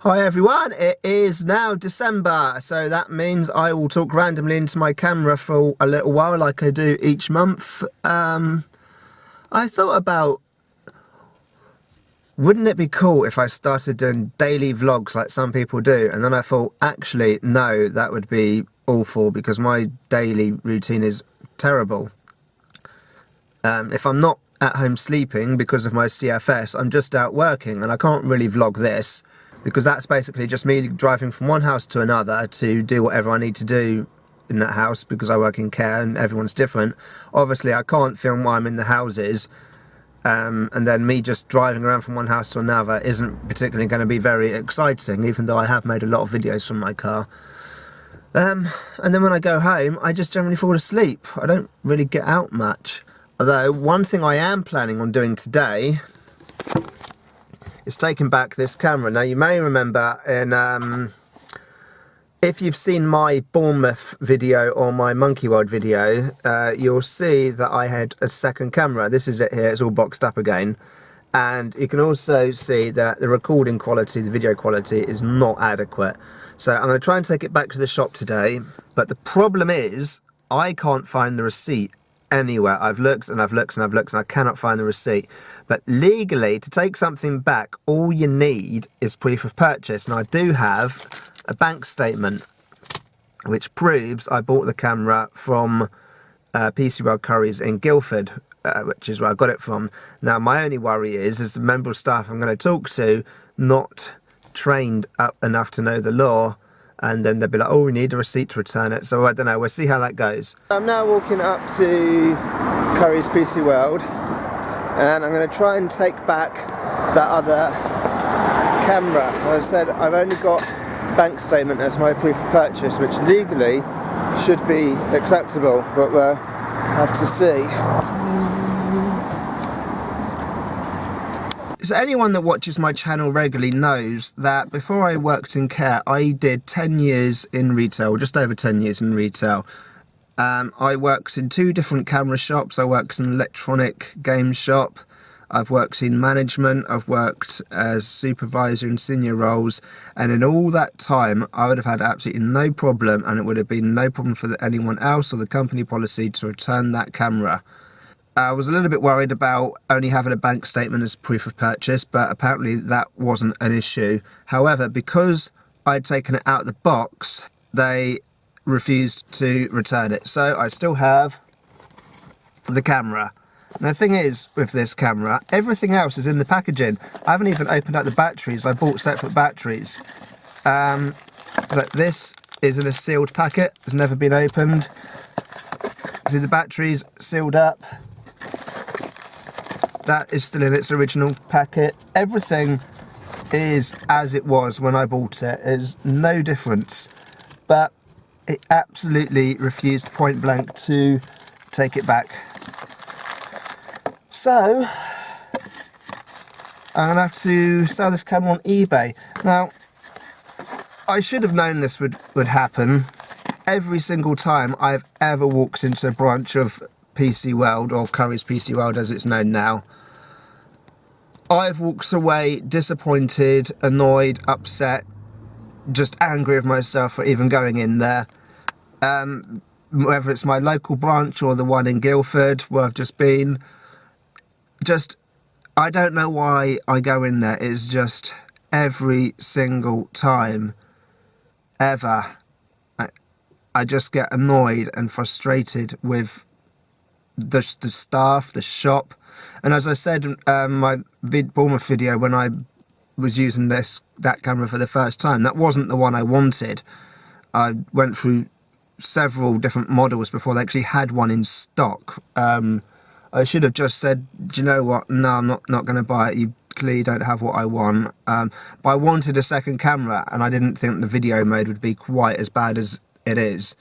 Hi everyone, it is now December, so that means I will talk randomly into my camera for a little while like I do each month. I thought about, wouldn't it be cool if I started doing daily vlogs like some people do? And then I thought, actually, no, that would be awful because my daily routine is terrible. If I'm not at home sleeping because of my CFS, I'm just out working and I can't really vlog this, because that's basically just me driving from one house to another to do whatever I need to do in that house, because I work in care and everyone's different. Obviously I can't film while I'm in the houses, and then me just driving around from one house to another isn't particularly going to be very exciting, even though I have made a lot of videos from my car. And then when I go home, I just generally fall asleep. I don't really get out much. Although one thing I am planning on doing today is taking back this camera. Now you may remember in if you've seen my Bournemouth video or my Monkey World video, you'll see that I had a second camera. This is it here, it's all boxed up again. And you can also see that the recording quality, the video quality is not adequate. So I'm going to try and take it back to the shop today, but the problem is I can't find the receipt anywhere. I've looked and I've looked and I've looked and I cannot find the receipt. But legally, to take something back, all you need is proof of purchase. And I do have a bank statement which proves I bought the camera from PC World Currys in Guildford, which is where I got it from. Now my only worry is the member of staff I'm going to talk to not trained up enough to know the law, and then they'll be like, oh, we need a receipt to return it. So I don't know, we'll see how that goes. I'm now walking up to Currys PC World, and I'm going to try and take back that other camera. As I said, I've only got bank statement as my proof of purchase, which legally should be acceptable, but we'll have to see. So anyone that watches my channel regularly knows that before I worked in care, I did 10 years in retail, just over 10 years in retail. I worked in 2 different camera shops. I worked in an electronic game shop. I've worked in management. I've worked as supervisor in senior roles. And in all that time, I would have had absolutely no problem, and it would have been no problem for anyone else or the company policy to return that camera. I was a little bit worried about only having a bank statement as proof of purchase, but apparently that wasn't an issue. However, because I'd taken it out of the box, they refused to return it. So I still have the camera. And the thing is, with this camera, everything else is in the packaging. I haven't even opened up the batteries. I bought separate batteries. But this is in a sealed packet. It's never been opened. See, the battery's sealed up. That is still in its original packet. Everything is as it was when I bought it. There's no difference. But it absolutely refused point blank to take it back. So I'm going to have to sell this camera on eBay. Now, I should have known this would happen. Every single time I've ever walked into a branch of PC World, or Currys PC World as it's known now, I've walked away disappointed, annoyed, upset, just angry with myself for even going in there. Whether it's my local branch or the one in Guildford where I've just been, I don't know why I go in there. It's just every single time ever I just get annoyed and frustrated with the staff, the shop. And as I said in my Bournemouth video, when I was using that camera for the first time, that wasn't the one I wanted. I went through several different models before they actually had one in stock. I should have just said, do you know what, no, I'm not going to buy it. You clearly don't have what I want. But I wanted a second camera, and I didn't think the video mode would be quite as bad as it is.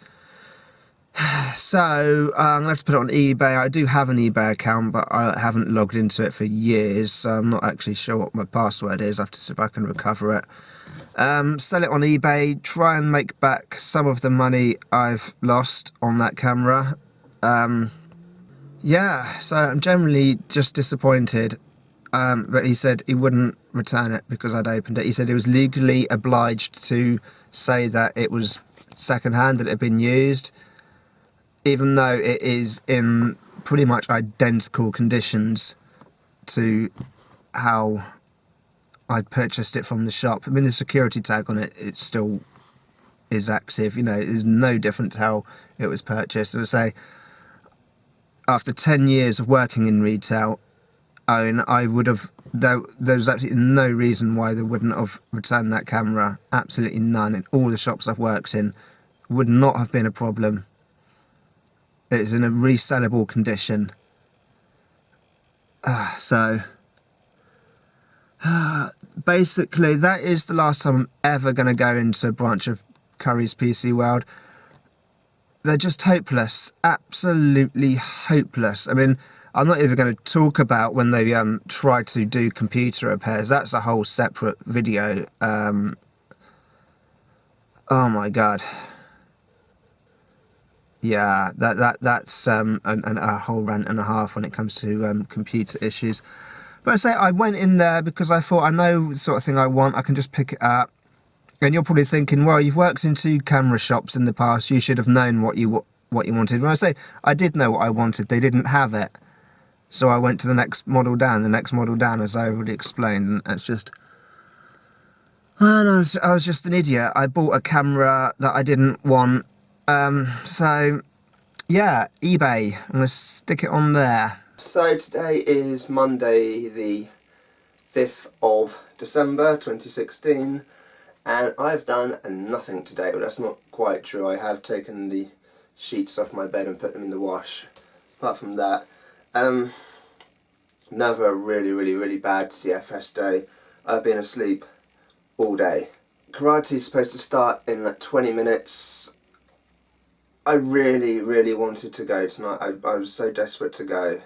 So I'm going to have to put it on eBay. I do have an eBay account, but I haven't logged into it for years, so I'm not actually sure what my password is. I have to see if I can recover it. Sell it on eBay, try and make back some of the money I've lost on that camera. Yeah, so I'm generally just disappointed. but he said he wouldn't return it because I'd opened it. He said he was legally obliged to say that it was second-hand, that it had been used, even though it is in pretty much identical conditions to how I purchased it from the shop. I mean, the security tag on it, it still is active. You know, there's no different to how it was purchased. I would say, after 10 years of working in retail, I would have, there's absolutely no reason why they wouldn't have returned that camera. Absolutely none. In all the shops I've worked in, would not have been a problem. It's in a resellable condition. Basically, that is the last time I'm ever going to go into a branch of Curry's PC World. They're just hopeless. Absolutely hopeless. I mean, I'm not even going to talk about when they try to do computer repairs. That's a whole separate video. Oh my god. Yeah, that's a whole rant and a half when it comes to computer issues. But I say I went in there because I thought I know the sort of thing I want. I can just pick it up. And you're probably thinking, well, you've worked in 2 camera shops in the past. You should have known what you wanted. When I say I did know what I wanted, they didn't have it. So I went to the next model down. The next model down, as I already explained, and it's just. And I was just an idiot. I bought a camera that I didn't want. So, yeah, eBay. I'm going to stick it on there. So today is Monday the 5th of December 2016, and I've done nothing today. Well, that's not quite true. I have taken the sheets off my bed and put them in the wash. Apart from that, another really bad CFS day. I've been asleep all day. Karate is supposed to start in like 20 minutes. I really wanted to go tonight. I was so desperate to go,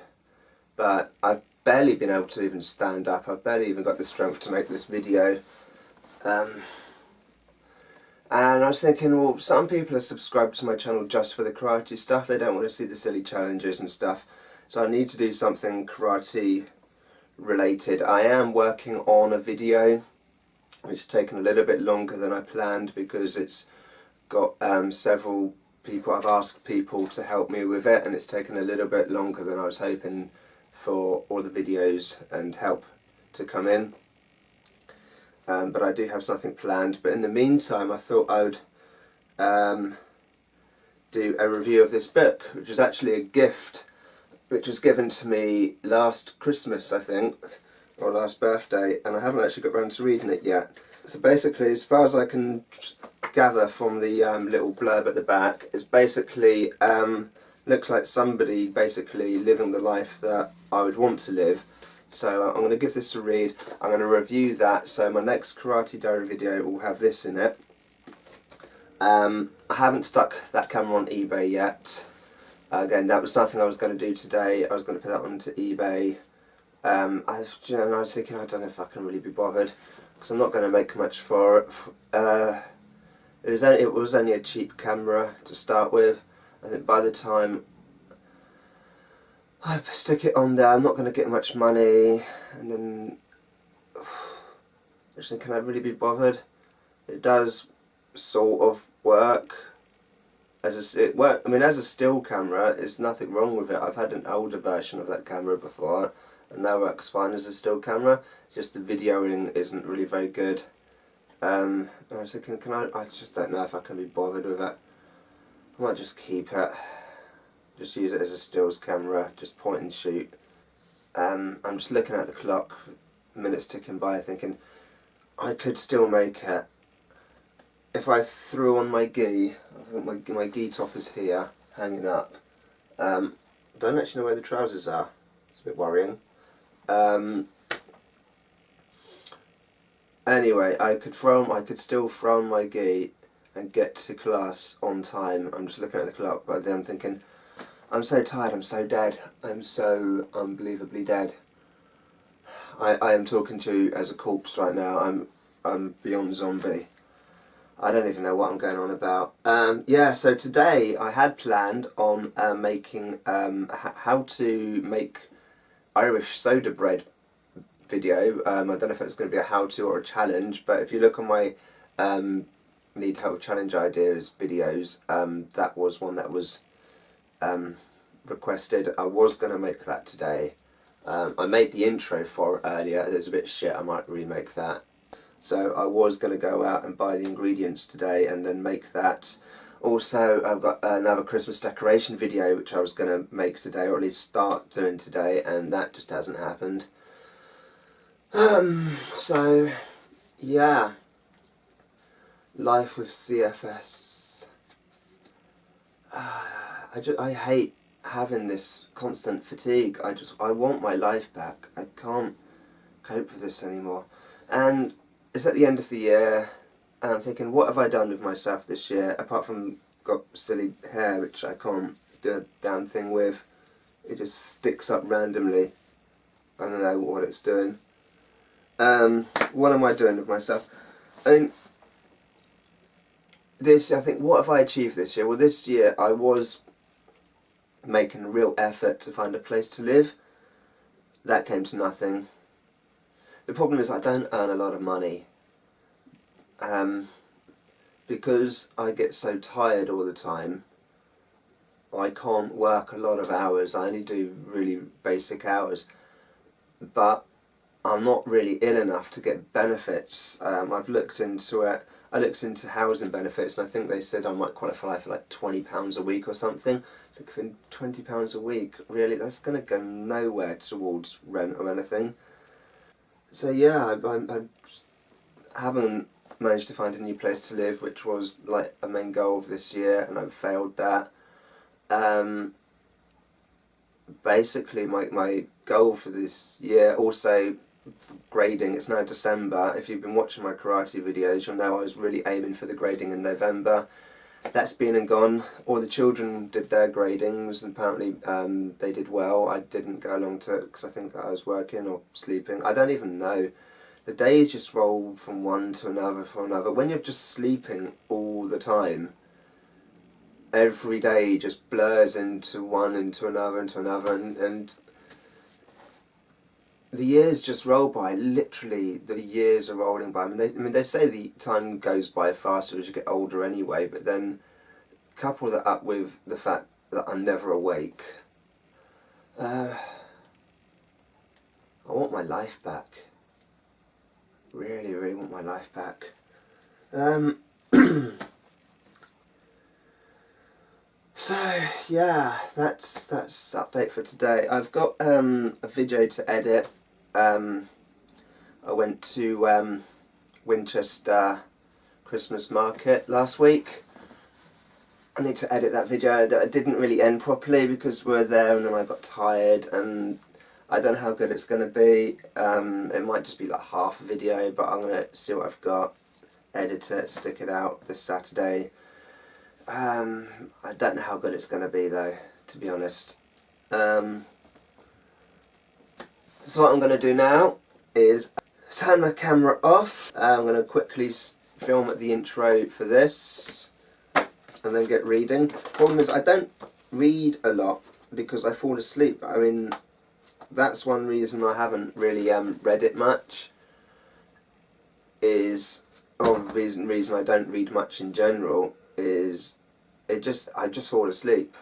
but I've barely been able to even stand up. I've barely even got the strength to make this video. And I was thinking, well, some people are subscribed to my channel just for the karate stuff. They don't want to see the silly challenges and stuff. So I need to do something karate related. I am working on a video. It's taken a little bit longer than I planned because it's got several people. I've asked people to help me with it, and it's taken a little bit longer than I was hoping for all the videos and help to come in. But I do have something planned. But in the meantime, I thought I would do a review of this book, which is actually a gift which was given to me last Christmas, I think, or last birthday, and I haven't actually got around to reading it yet. So basically, as far as I can gather from the little blurb at the back, it's basically looks like somebody basically living the life that I would want to live. So I'm going to give this a read. I'm going to review that. So my next Karate Diary video will have this in it. I haven't stuck that camera on eBay yet. Again, that was something I was going to do today. I was going to put that onto eBay. I was thinking, I don't know if I can really be bothered, because I'm not going to make much for it. It was only a cheap camera to start with. I think by the time I stick it on there, I'm not going to get much money, and then I just think, can I really be bothered? It does sort of work. As a still camera, there's nothing wrong with it. I've had an older version of that camera before, and that works fine as a still camera. It's just the videoing isn't really very good. I was thinking, I just don't know if I can be bothered with it. I might just keep it. Just use it as a stills camera, just point and shoot. I'm just looking at the clock, minutes ticking by, thinking I could still make it. If I threw on my gi, I think my gi top is here, hanging up. I don't actually know where the trousers are. It's a bit worrying. Anyway, I could still throw on my gi and get to class on time. I'm just looking at the clock, but then I'm thinking, I'm so tired, I'm so dead, I'm so unbelievably dead. I am talking to you as a corpse right now. I'm beyond zombie. I don't even know what I'm going on about. Yeah, so today I had planned on making how to make Irish soda bread video. I don't know if it's going to be a how-to or a challenge, but if you look on my Need Help Challenge Ideas videos, that was one that was requested. I was going to make that today. I made the intro for it earlier. It was a bit shit. I might remake that. So I was going to go out and buy the ingredients today and then make that. Also, I've got another Christmas decoration video which I was going to make today, or at least start doing today, and that just hasn't happened. So, yeah. Life with CFS. I hate having this constant fatigue. I want my life back. I can't cope with this anymore. And it's at the end of the year, and I'm thinking, what have I done with myself this year, apart from got silly hair which I can't do a damn thing with. It just sticks up randomly. I don't know what it's doing. What am I doing with myself? I mean, I think, what have I achieved this year? Well, this year I was making a real effort to find a place to live. That came to nothing. The problem is I don't earn a lot of money. Because I get so tired all the time, I can't work a lot of hours. I only do really basic hours. But I'm not really ill enough to get benefits. I've looked into it. I looked into housing benefits, and I think they said I might qualify for like £20 a week or something. So £20 a week, really, that's going to go nowhere towards rent or anything. So yeah, I haven't managed to find a new place to live, which was like a main goal of this year, and I've failed that. Basically, my goal for this year, also grading, it's now December. If you've been watching my karate videos, you'll know I was really aiming for the grading in November. That's been and gone. All the children did their gradings, and apparently they did well. I didn't go along to it because I think I was working or sleeping. I don't even know. The days just roll from one to another from another. When you're just sleeping all the time, every day just blurs into one, into another, and the years just roll by. Literally, the years are rolling by. I mean, they say the time goes by faster as you get older anyway, but then couple that up with the fact that I'm never awake. I want my life back. Really, really want my life back. So yeah, that's update for today. I've got a video to edit. I went to Winchester Christmas market last week. I need to edit that video. It didn't really end properly because we were there and then I got tired, and I don't know how good it's going to be. It might just be like half a video, but I'm going to see what I've got, edit it, stick it out this Saturday. I don't know how good it's going to be though, to be honest. So what I'm going to do now is turn my camera off. I'm going to quickly film the intro for this and then get reading. Problem is I don't read a lot because I fall asleep. I mean, that's one reason I haven't really read it much. Reason I don't read much in general is I just fall asleep.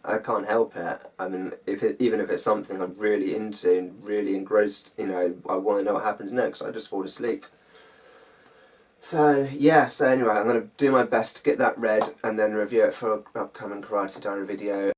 I can't help it. I mean, even if it's something I'm really into and really engrossed, you know, I want to know what happens next, I just fall asleep. So yeah, so anyway, I'm going to do my best to get that read and then review it for an upcoming Karate Diary video.